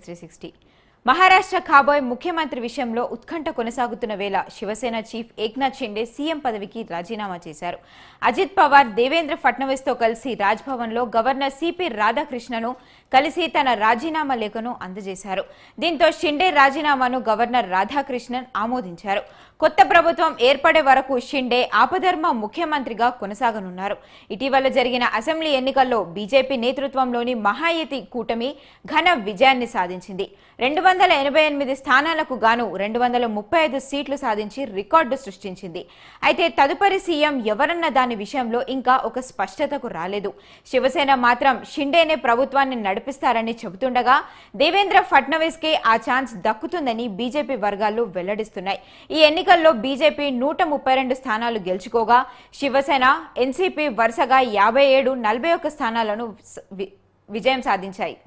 360 మహారాష్ట్ర కాబోయే ముఖ్యమంత్రి విషయంలో ఉత్కంఠ కొనసాగుతున్న వేళ శివసేన చీఫ్ ఏక్నాథ్ షిండే సీఎం పదవికి రాజీనామా చేశారు. అజిత్ పవార్ దేవేంద్ర ఫడ్నవీస్ తో కలిసి రాజ్భవన్ లో గవర్నర్ సిపి రాధాకృష్ణను కలిసి తన రాజీనామా లేఖను అందజేశారు. దీంతో షిండే రాజీనామాను గవర్నర్ రాధాకృష్ణన్ ఆమోదించారు. కొత్త ప్రభుత్వం ఏర్పడే వరకు షిండే ఆపధర్మ ముఖ్యమంత్రిగా కొనసాగనున్నారు. ఇటీవల జరిగిన అసెంబ్లీ ఎన్నికల్లో బీజేపీ నేతృత్వంలోని మహాయుతి కూటమి ఘన విజయాన్ని సాధించింది. 288 స్థానాలకు గాను 235 సీట్లు సాధించి రికార్డు సృష్టించింది. అయితే తదుపరి సీఎం ఎవరన్న దాని విషయంలో ఇంకా ఒక స్పష్టతకు రాలేదు. శివసేన మాత్రం షిండేనే ప్రభుత్వాన్ని నడిపిస్తారని చెబుతుండగా దేవేంద్ర ఫడ్నవీస్ కే ఆ ఛాన్స్ దక్కుతుందని బీజేపీ వర్గాలు వెల్లడిస్తున్నాయి. ఈ ఎన్నికల్లో బీజేపీ 132 స్థానాలు గెలుచుకోగా శివసేన, ఎన్సీపీ వరుసగా 57, 41 స్థానాలను విజయం సాధించాయి.